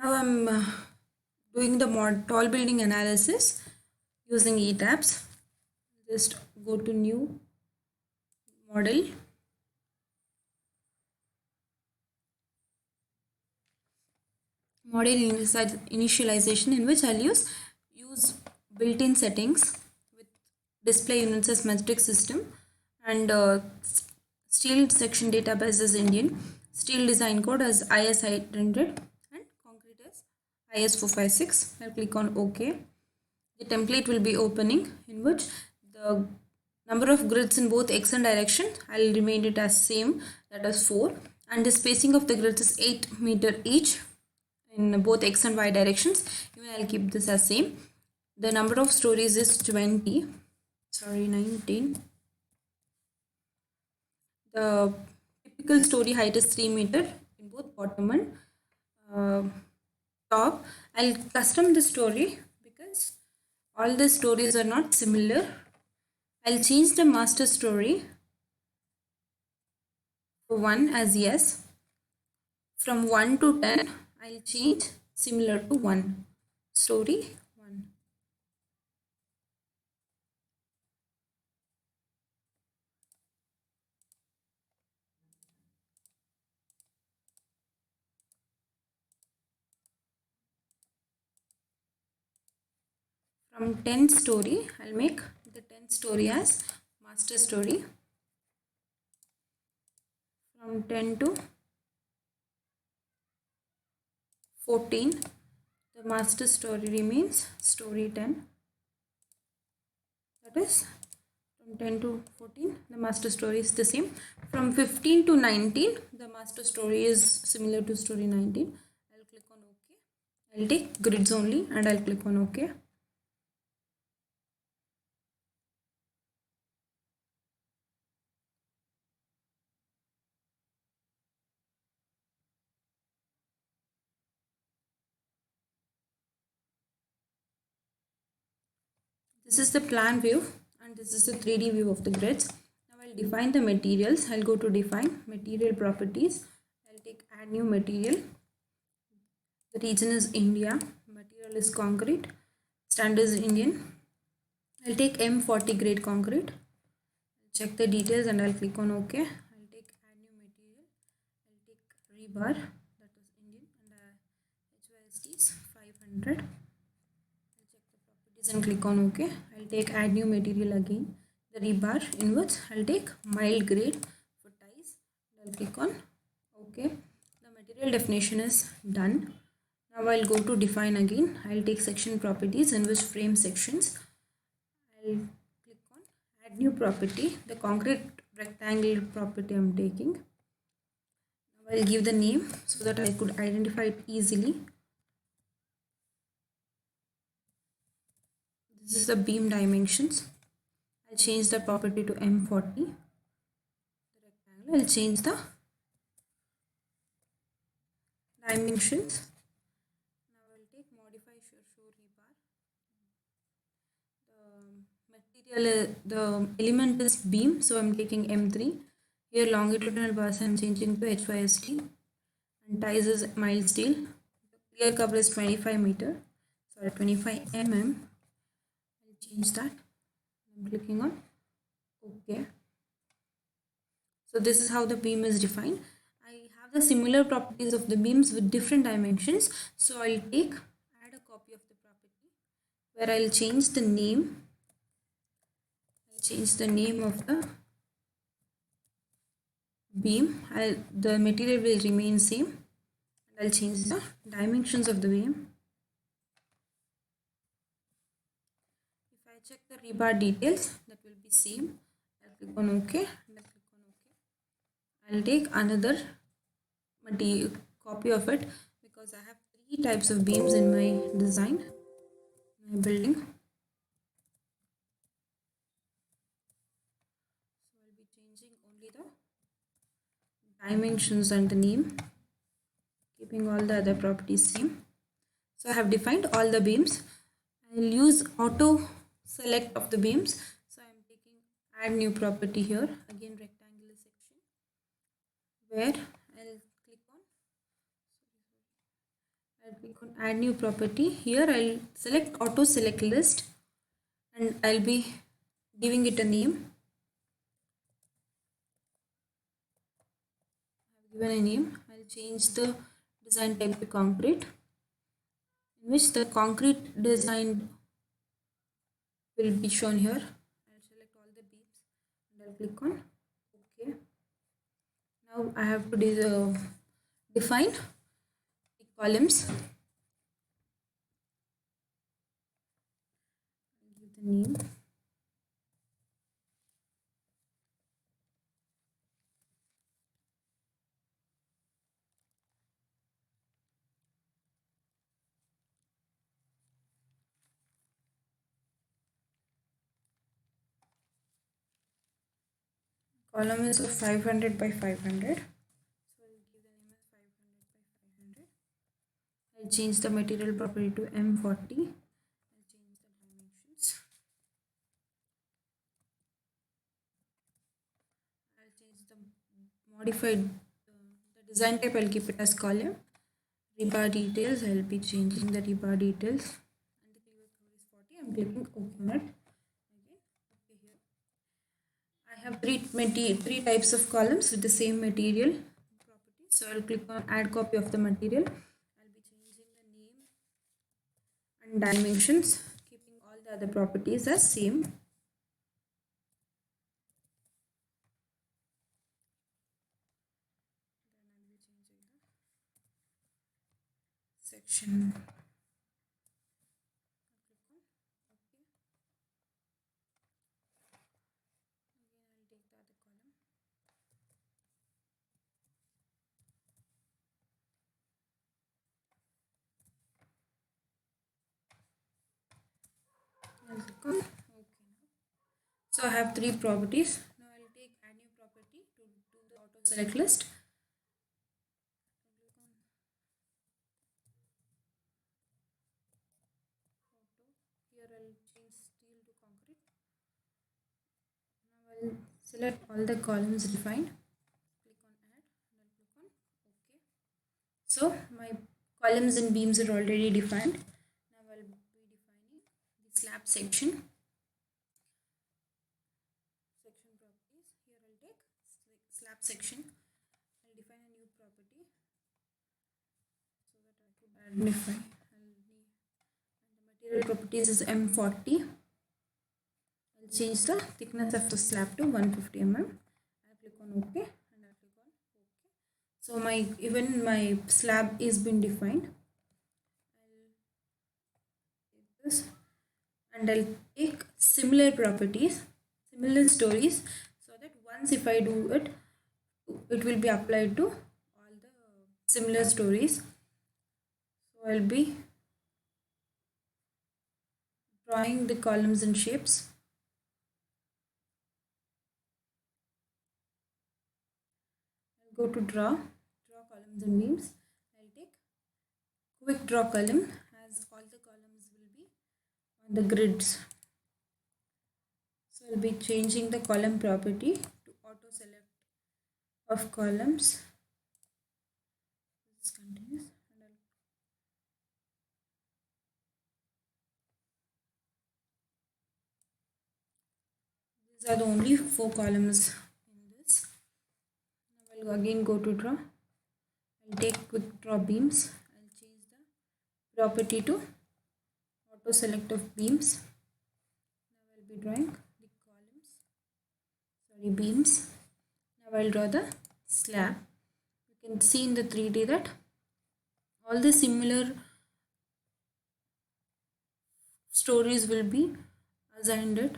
Now I'm doing the tall building analysis using ETABS. Just go to new model. Model initialization, in which I'll use built-in settings with display units as metric system, and steel section database as Indian, steel design code as IS 800, and concrete as IS 456. I'll click on OK. The template will be opening, in which the number of grids in both x and direction, I'll remain it as same, that is 4, and the spacing of the grids is 8 meter each in both x and y directions. Even I'll keep this as same. The number of stories is 19. The typical story height is 3 meter in both bottom and top. I'll custom the story because all the stories are not similar. I'll change the master story for 1 as yes. From 1 to 10, I'll change similar to 1. Story 1. From 10 story, I'll make the 10th story as master story. From 10 to 14, the master story remains story 10. That is, from 10 to 14, the master story is the same. From 15 to 19, the master story is similar to story 19. I'll click on OK. I'll take grids only and I'll click on OK. This is the plan view and this is the 3D view of the grids. Now I'll define the materials. I'll go to define material properties. I'll take add new material. The region is India. Material is concrete. Standard is Indian. I'll take M40 grade concrete. I'll check the details and I'll click on OK. I'll take add new material. I'll take rebar, that is Indian, and HYST is 500. And click on OK. I'll take add new material again, the rebar, in which I'll take mild grade for ties. I'll click on OK. The material definition is done. Now I'll go to define again. I'll take section properties, in which frame sections. I'll click on add new property, the concrete rectangle property I'm taking. Now I'll give the name so that I could identify it easily. This is the beam dimensions. I'll change the property to M40. The rectangle, I'll change the dimensions. Now I'll take modify show rebar. The material, the element is beam, so I'm taking M3. Here longitudinal bars I'm changing to HYST, and ties is mild steel. Clear cover is 25 meter. Sorry, 25 mm. Change that. I'm clicking on OK. So this is how the beam is defined. I have the similar properties of the beams with different dimensions. So I'll add a copy of the property where I'll change the name. I'll change the name of the beam. The material will remain same. And I'll change the dimensions of the beam. Check the rebar details, that will be same. I'll click on OK and I'll click on OK. I'll take another copy of it because I have 3 types of beams in my design, my building. So I'll be changing only the dimensions and the name, keeping all the other properties same. So I have defined all the beams. I'll use auto select of the beams. So I'm taking add new property here, again rectangular section, where I'll click on add new property. Here I'll select auto select list and I'll be giving it a name. I've given a name. I'll change the design type to concrete, in which the concrete design will be shown here. I'll select all the beams and I'll click on OK. Now I have to define the columns. I'll give the name. Column is of 500 by 500. So I'll give the name as 500 by 500. I'll change the material property to M40. I'll change the dimensions. I'll change the modified the design type. I'll keep it as column. Rebar details. I'll be changing the rebar details. And the cleaver cover is 40. I'm clicking OK on it. Okay, here I have three types of columns with the same material property. So I'll click on add copy of the material. I'll be changing the name and dimensions, keeping all the other properties as same. Then I'll be changing the section. Okay. So I have three properties. Now I'll take add new property to do the auto select list. Here I'll change steel to concrete. Now I'll select all the columns defined. Click on add and I'll click on OK. So my columns and beams are already defined. Now I'll be defining the slab section. Properties. Here I'll take slab section. I'll define a new property so that I could identify. And the material properties is M40. I'll change the thickness of the slab to 150 mm. I'll click on OK and I'll click on OK. So my slab is been defined. I'll take this and I'll take similar properties, similar stories, so that once if I do it, it will be applied to all the similar stories. So I'll be drawing the columns and shapes. I'll go to draw columns and beams. I'll take quick draw column, as all the columns will be on the grids. So I'll be changing the column property to auto select of columns. This continues. These are the only 4 columns in this. Now I'll again go to draw. I'll take quick draw beams. I'll change the property to auto select of beams. Now I'll be drawing the beams. Now I'll draw the slab. You can see in the 3D that all the similar stories will be assigned it.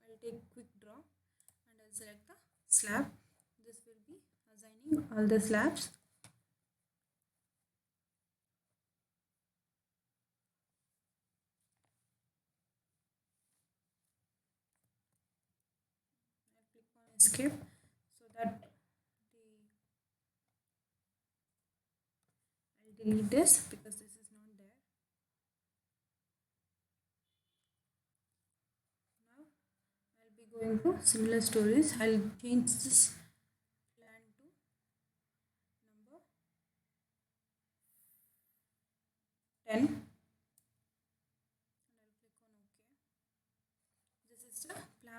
I'll take quick draw and I'll select the slab. This will be assigning all the slabs. I'll click on escape so that I'll delete this because this is not there. Now I'll be going to similar stories. I'll change this plan to number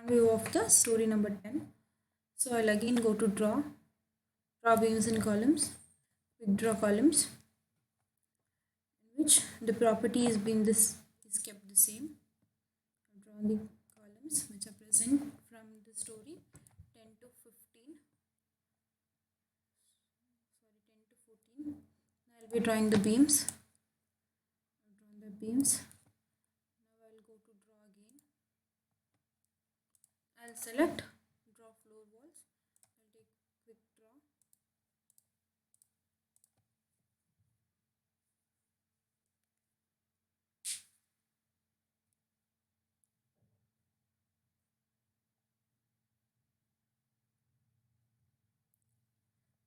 view of the story number 10. So I'll again go to draw beams and columns, quick draw columns, in which the property is being this is kept the same. I'll draw the columns which are present from the story 10 to 15. Sorry, 10 to 14. I'll be drawing the beams. I've drawn the beams. Now I'll go to draw again. I'll select draw floor walls. I'll take quick draw.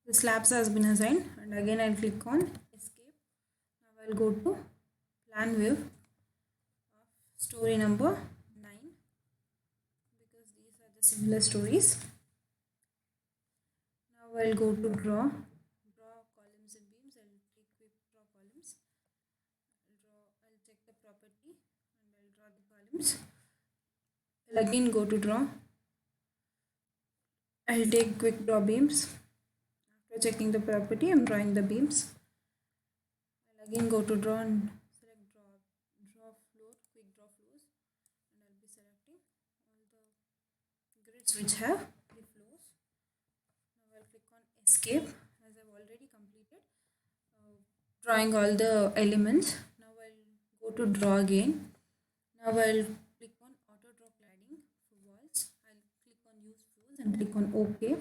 The slabs has been assigned, and again I'll click on escape. Now I'll go to plan view of story number 9, because these are the similar stories. Now I'll go to draw columns and beams. I'll take quick draw columns. I'll check the property and I'll draw the columns. I'll again go to draw. I'll take quick draw beams. After checking the property, I'm drawing the beams. I'll again go to draw and select draw floor, quick draw floors, and I'll be selecting all the grids which have the floors. Now I'll click on escape, as I've already completed drawing all the elements. Now I'll go to draw again. Now I'll click on auto draw cladding for walls. I'll click on use flows and click on OK.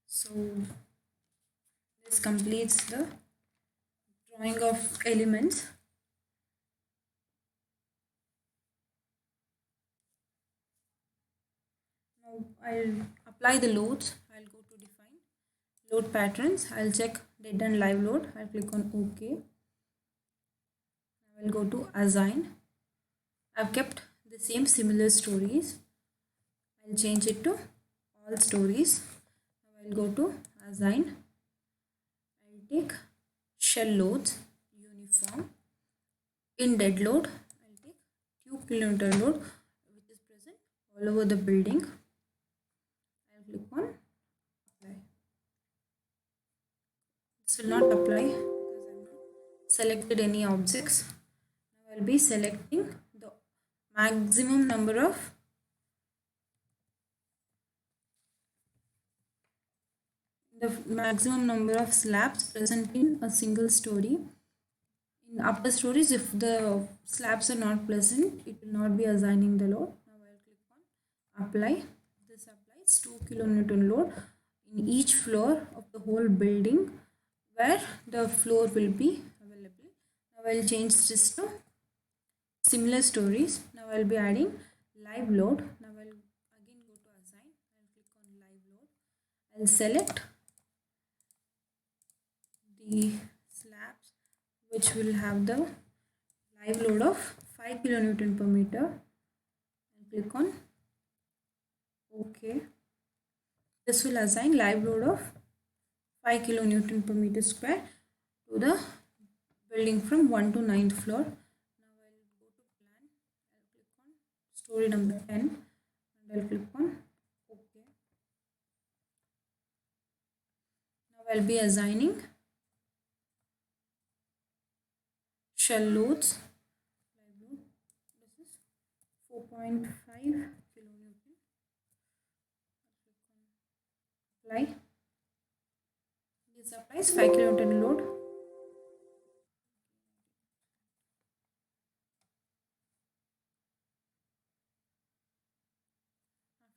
So this completes the drawing of elements. Now I'll apply the loads. I'll go to define load patterns. I'll check dead and live load. I'll click on OK. I will go to assign. I've kept the same similar stories. I'll change it to all stories. Now I'll go to assign. I'll take shell loads uniform. In dead load, I'll take 2 kN load which is present all over the building. I'll click on apply. This will not apply because I've not selected any objects. Now I'll be selecting the maximum number of slabs present in a single story. In upper stories, if the slabs are not present, it will not be assigning the load. Now I'll click on apply. This applies 2 kN load in each floor of the whole building where the floor will be available. Now I'll change this to similar stories. Now I'll be adding live load. Now I'll again go to assign. I'll click on live load. I'll select the slabs which will have the live load of 5 kN per meter. I'll click on OK. This will assign live load of 5 kN per meter square to the building from 1 to 9th floor. Now I'll go to plan. I'll click on story number 10 and I'll click on OK. Now I'll be assigning shell loads. This is 4.5 kN. Apply. This applies 5 kN load.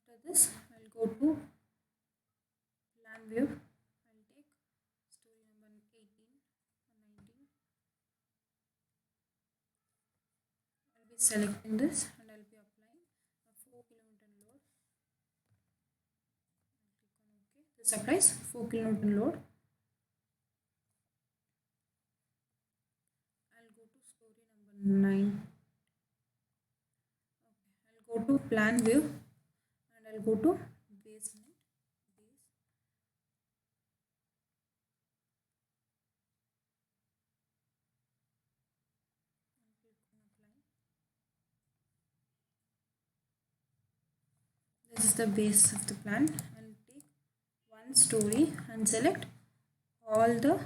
After this, I'll go to plan view. I'll take story number 18 or 19. I'll be selecting this and I'll be applying a 4 kN load. I'll click on OK. This applies 4 kN load. I'll go to story number 9. Okay. I'll go to plan view and I'll go to basement. This is the base of the plan. I'll take one story and select all the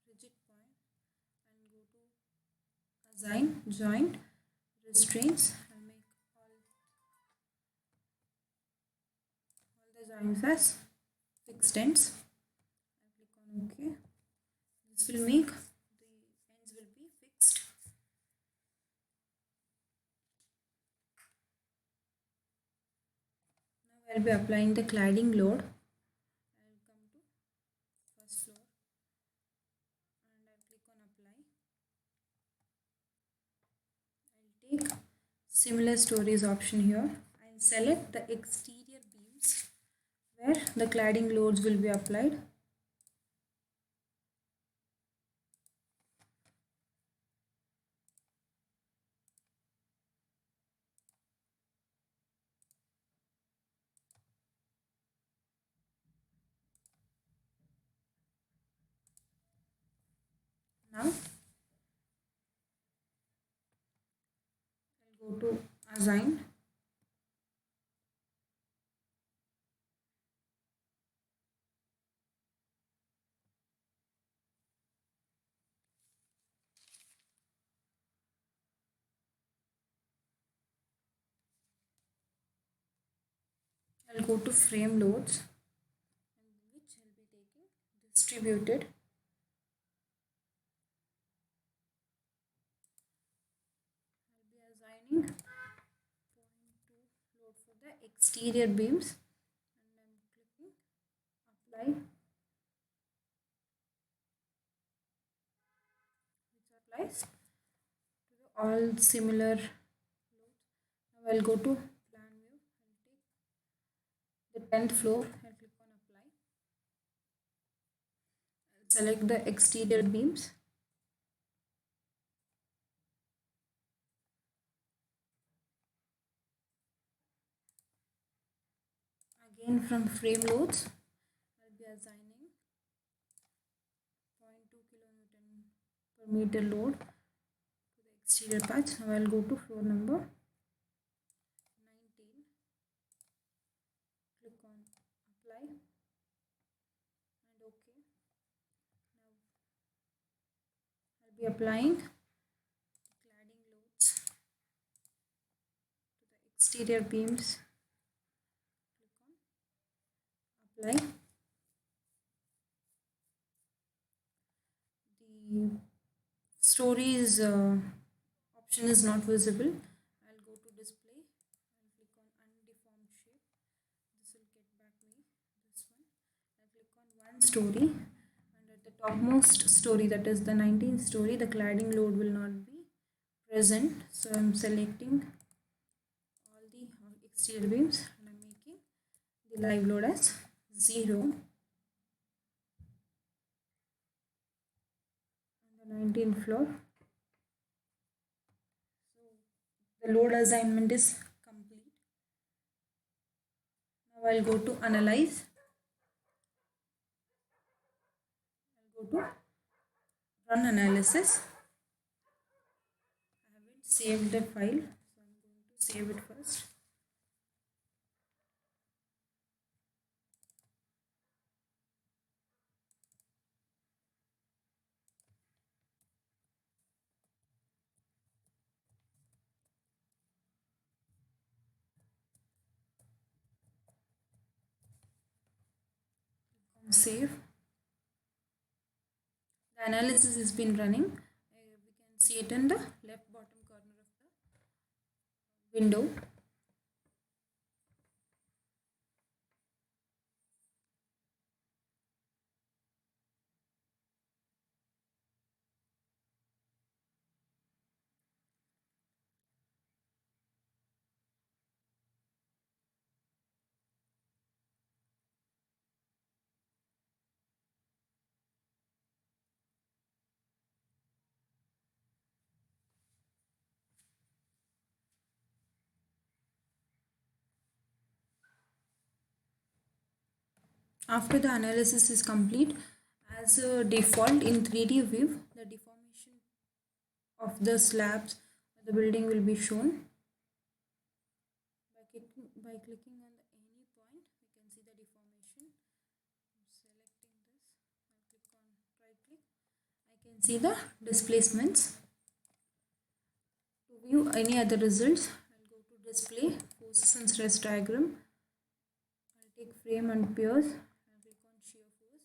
rigid point and go to assign joint restraints and make all the joints as fixed ends. I'll click on OK. This will make the ends will be fixed. Now I'll be applying the cladding load. I'll come to first floor and I'll click on apply. I'll take similar stories option here and select the exterior beams where the cladding loads will be applied. Now I'll go to assign. I'll go to frame loads, which I'll be taking distributed. I'll be assigning 0.2 load for the exterior beams and I'm clicking apply, which applies to the all similar loads. Now I'll go to plan view. I'll take the 10th floor. I'll click on apply. I'll select the exterior beams. Again from frame loads, I'll be assigning 0.2 kilonewton per meter load to the exterior patch. Now I'll go to floor number 19. Click on apply and OK. Now I'll be applying cladding loads to the exterior beams. Apply. The stories option is not visible. I'll go to display and click on undeformed shape. This will get back me this one. I'll click on one story and at the topmost story, that is the 19th story, the cladding load will not be present. So I'm selecting all the exterior beams and I'm making the live load as 0 on the 19th floor. So the load assignment is complete. Now I'll go to analyze. I'll go to run analysis. I haven't saved the file, so I'm going to save it first. Save. The analysis has been running. We can see it in the left bottom corner of the window. After the analysis is complete, as a default in 3D view, the deformation of the slabs of the building will be shown. by clicking on the any point we can see the deformation. I'm selecting this, I'll click on right click, I can see the displacements. To view any other results, I'll go to display forces and stress diagram. I'll take frame and piers, I'll click on shear force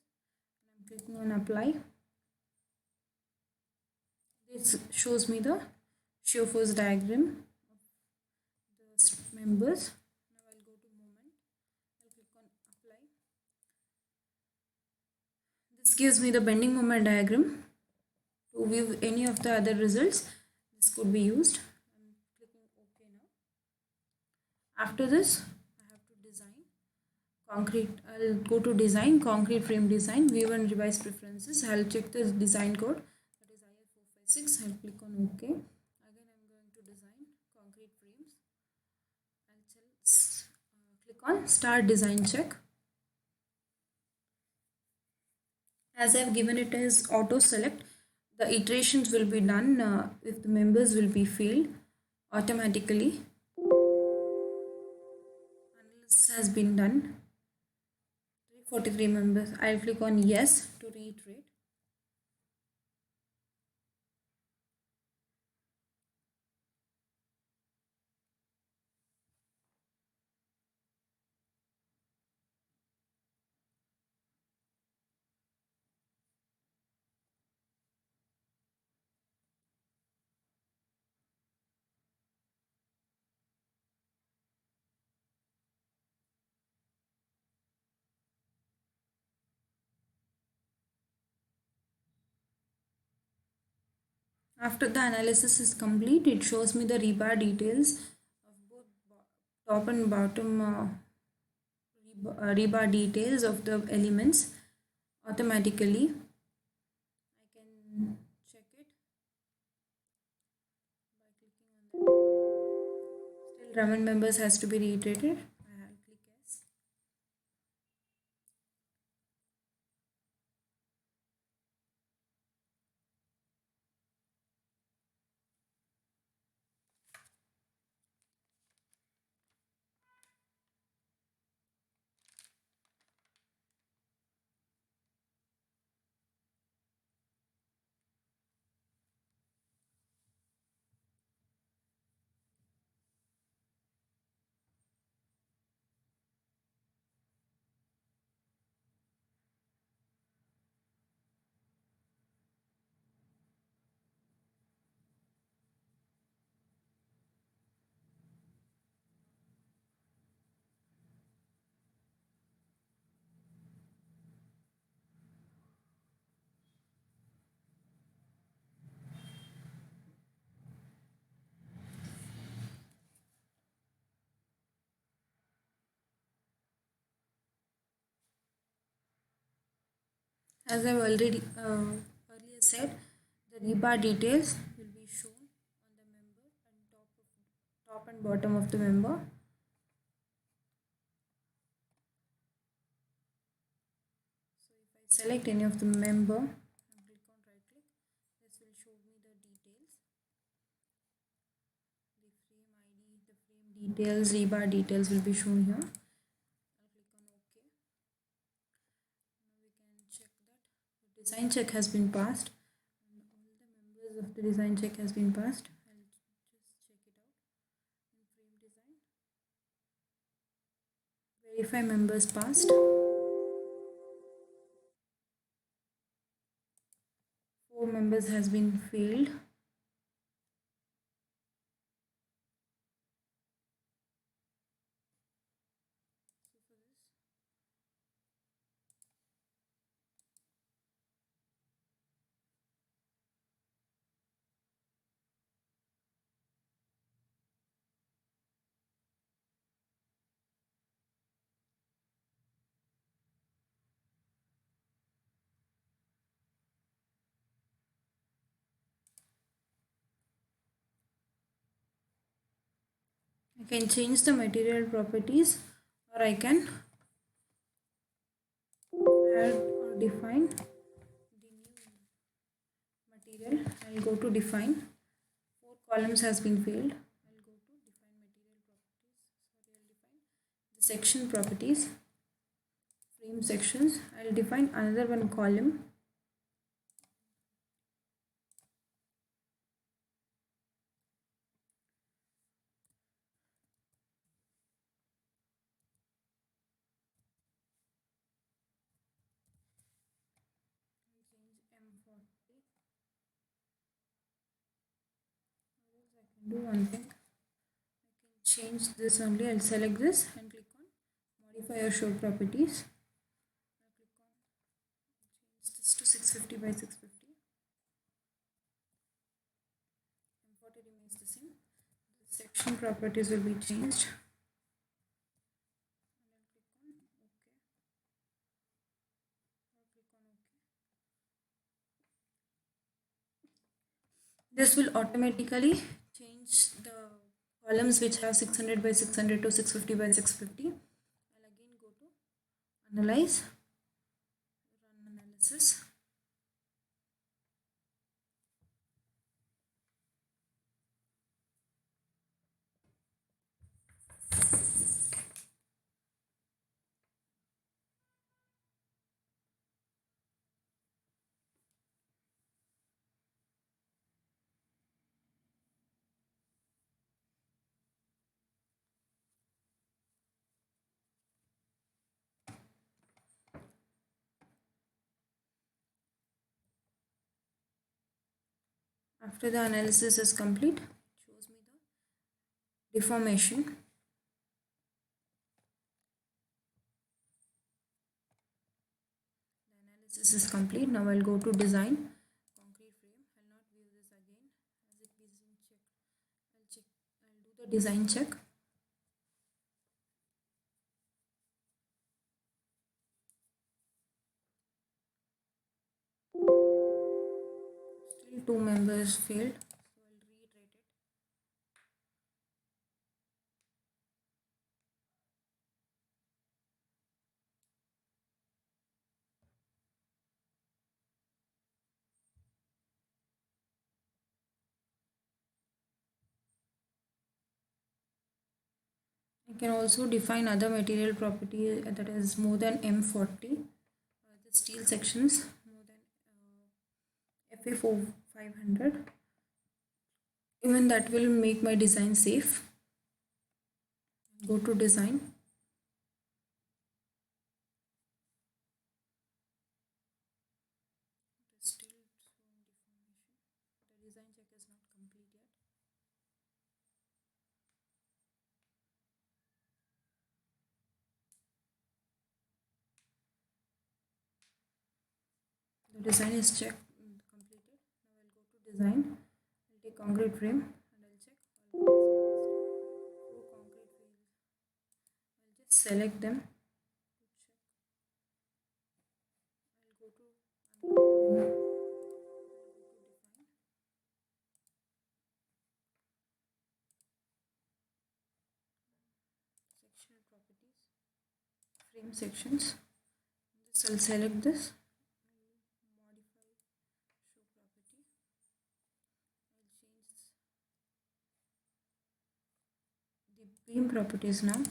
and I'm clicking on apply. This shows me the shear force diagram of the members. Now I'll go to moment, I'll click on apply. This gives me the bending moment diagram. To view any of the other results, this could be used. I'm clicking OK now. After this, I have to design concrete. I'll go to design, concrete frame design, view and revise preferences. I'll check the design code, that is IF456. I'll click on OK. Again, I'm going to design concrete frames. I'll click on start design check. As I've given it as auto select, the iterations will be done if the members will be filled automatically. Analysis has been done. 343 members. I'll click on yes to reiterate. After the analysis is complete, it shows me the rebar details of both top and bottom rebar details of the elements automatically. I can check it by clicking on that. Still Raman members has to be reiterated. I'll click yes. As I've already earlier said, the rebar details will be shown on the member and top and bottom of the member. So if I select any of the member and click on right click, this will show me the details. The frame ID, the frame details, rebar details will be shown here. I'll click on OK. Now we can check that the design check has been passed. And all the members of the design check has been passed. I'll just check it out in frame design. Verify members passed. 4 members has been failed. I can change the material properties, or I can add or define the new material. I'll go to define. 4 columns has been filled. I'll go to define material properties. Sorry, I'll define section properties, frame sections. I'll define another one column. Change M40. I can do one thing. I can change this only. I'll select this and click on modify or show properties. I'll click on change this to 650 by 650. M40 remains the same. The section properties will be changed. And I'll click on OK. Or click on OK. This will automatically change the columns which have 600 by 600 to 650 by 650. I'll again go to analyze, run analysis. After the analysis is complete, it shows me the deformation. The analysis is complete. Now I'll go to design, concrete frame. I'll not view this again as it isn't checked. I'll do the design check. Still 2 members failed, so I'll reiterate it. I can also define other material property that is more than M40. The steel sections more than FA500. Even that will make my design safe. Go to design. It is still showing deformation. The design check is not complete yet. The design is checked completed. Now I'll go to design. I'll take concrete frame and I'll check all four concrete frames. I'll just select them to check. I'll go to define sectional properties, frame sections. This I'll select this. Modify show property. I'll change the beam properties now.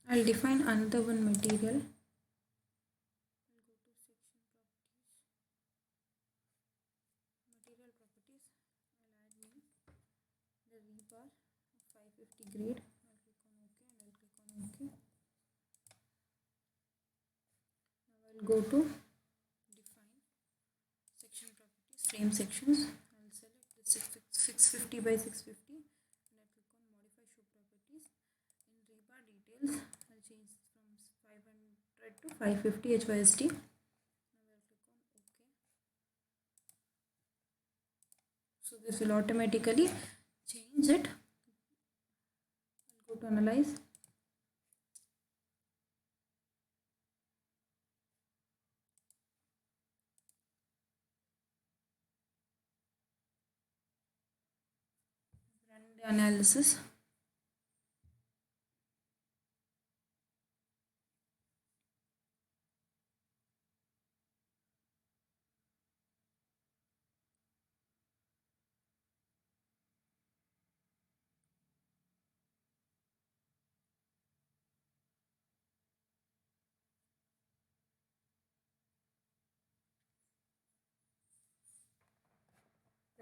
I'll define another one material. I'll go to section properties, material properties. I'll add name, the rebar 550 grade. I'll click on OK and I'll click on OK. Now I'll go to define section properties, frame sections. I'll select the 650 by 650 and I'll click on modify show properties. In rebar details, I'll change from 500 to 550 HYSD. Now I'll click on OK. So this will automatically change it. I'll go to analyze. analysis.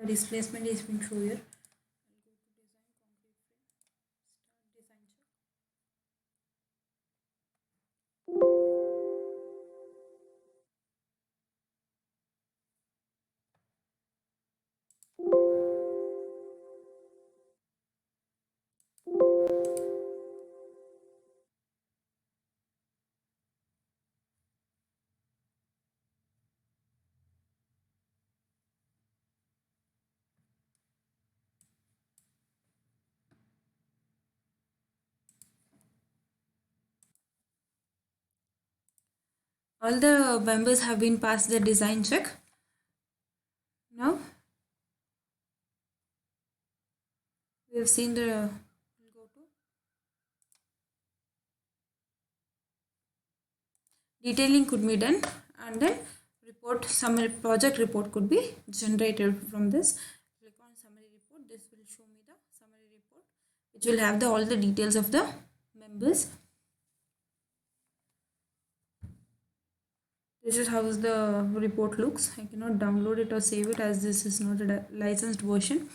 The displacement is been shown here. All the members have been passed the design check. Now we have seen the we'll go to detailing could be done, and then report summary project report could be generated from this. Click on summary report. This will show me the summary report, which will have all the details of the members. This is how the report looks. I cannot download it or save it as this is not a licensed version.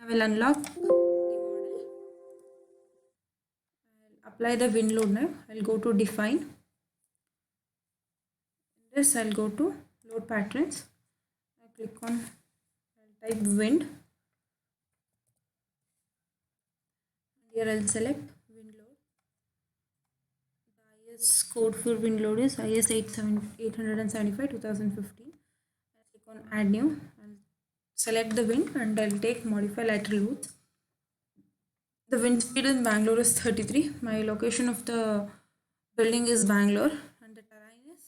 I will unlock the model. I'll apply the wind load now. I'll go to define. In this, I'll go to load patterns. I click on, I'll type wind. Here I'll select wind load. The IS code for wind load is IS 875 2015. I'll click on add new. I'll select the wind and I'll take modify lateral routes. The wind speed in Bangalore is 33. My location of the building is Bangalore and the terrain is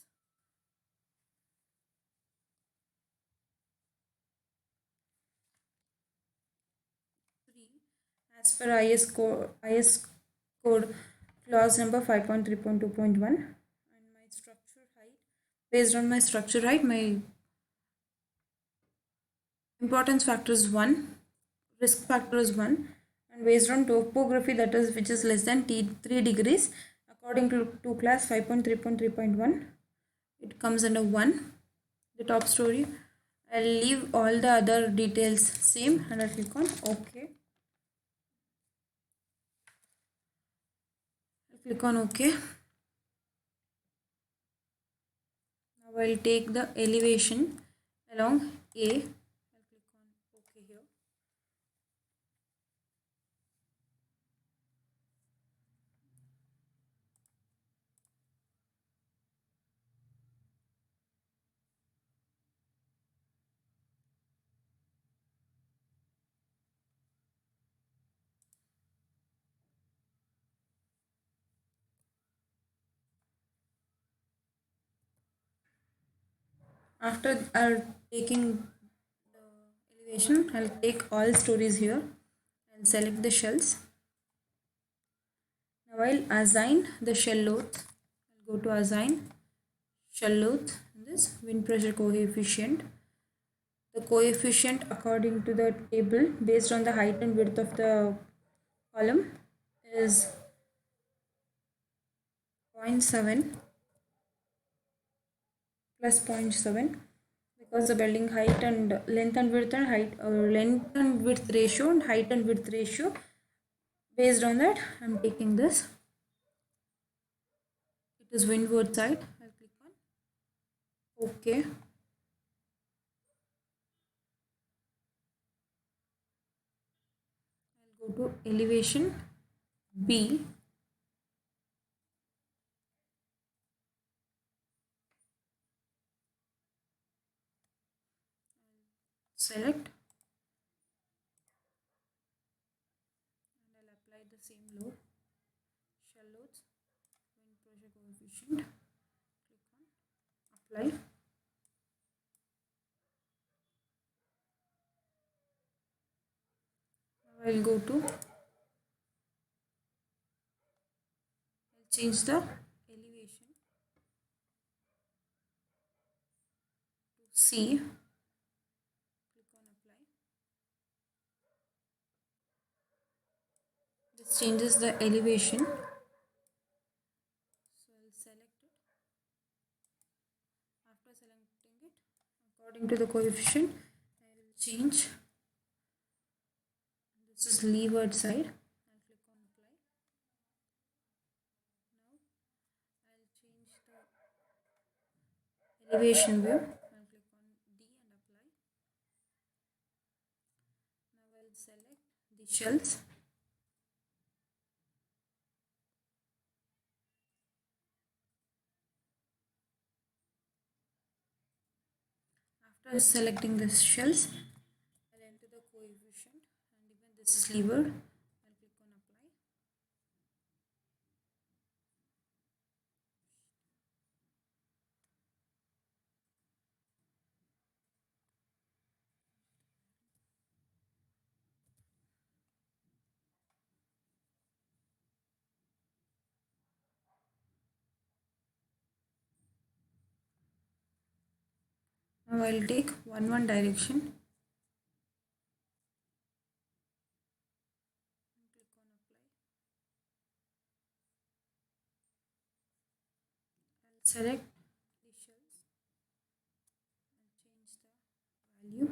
as per IS code clause number 5.3.2.1, and my structure height, based on my structure height, my importance factor is 1, risk factor is 1, and based on topography, that is which is less than 3 degrees, according to class 5.3.3.1, it comes under 1, the top story. I'll leave all the other details same and I'll click on OK. I'll click on OK. Now I'll take the elevation along A. I'll click on OK here. After taking the elevation, I'll take all stories here and select the shells. Now I'll assign the shell load. I'll go to assign shell load and this wind pressure coefficient. The coefficient according to the table based on the height and width of the column is 0.7 plus 0.7 because the building height and length and width and length and width ratio and height and width ratio, based on that I'm taking this. It is windward side. I'll click on OK. I'll go to elevation B. Select and I'll apply the same load, shell loads, wind pressure coefficient. Click on apply. Now I'll go to change the elevation to C. Click on apply. This changes the elevation. So I'll select it. After selecting it, according to the coefficient, I will change. This is leeward side. I'll click on apply. Now I'll change the elevation view. I'll click on D and apply. Now I'll select the shells. After selecting the shells, I'll enter the coefficient and even this is lever. I'll click on apply. Now I'll take 1 direction. Click on apply. I'll select the shells and change the value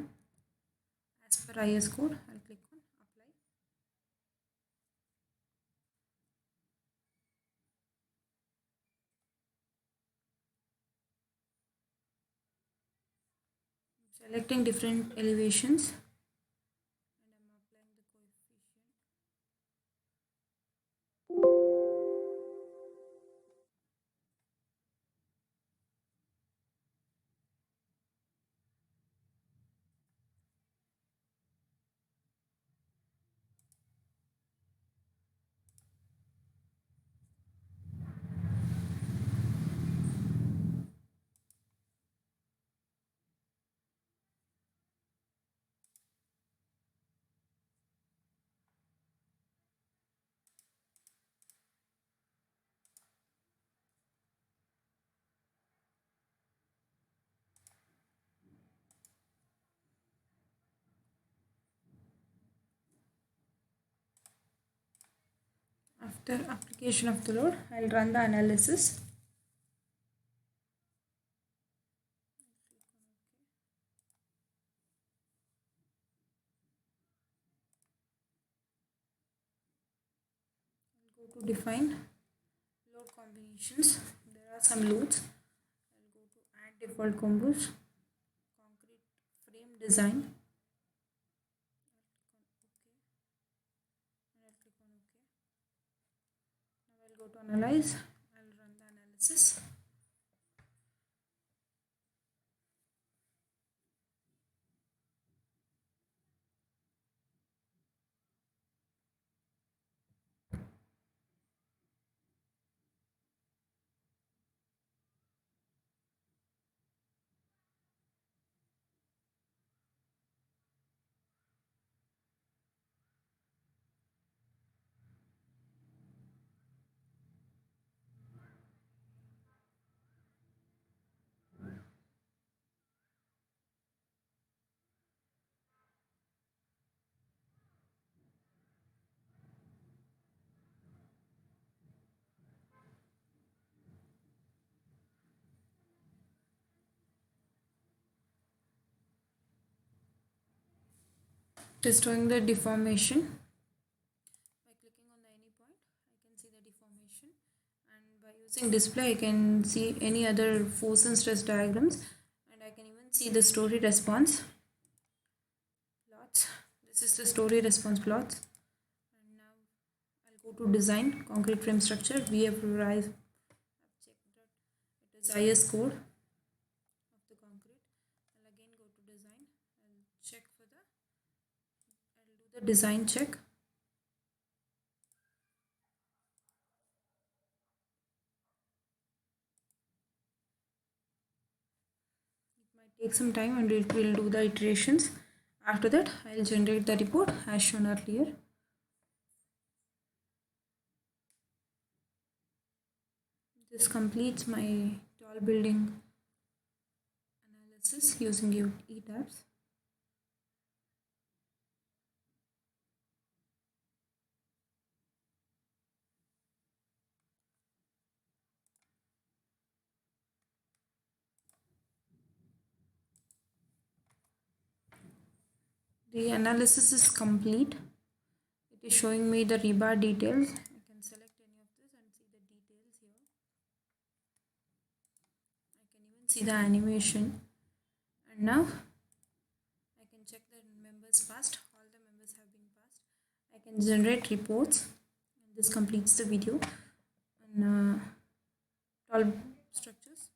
as per IS code. I'll click on apply. I'm selecting different elevations and I'm applying the coefficient. After application of the load, I'll run the analysis. I'll go to define load combinations. There are some loads. I'll go to add default combos, concrete frame design. I'll click on OK. Now I'll go to analyze. I'll run the analysis. Destroying the deformation. By clicking on the any point, I can see the deformation, and by using display I can see any other force and stress diagrams, and I can even see the story response plots. This is the story response plots. And now I'll go to design concrete frame structure. We have checked that it is IS code of the concrete. I'll again go to design. I'll check for the I'll do the design check. It might take some time and it will do the iterations. After that, I'll generate the report as shown earlier. This completes my tall building analysis using e-tabs. The analysis is complete. It is showing me the rebar details. I can select any of this and see the details here. I can even see the animation. And now I can check the members passed. All the members have been passed. I can generate reports. And this completes the video on tall structures.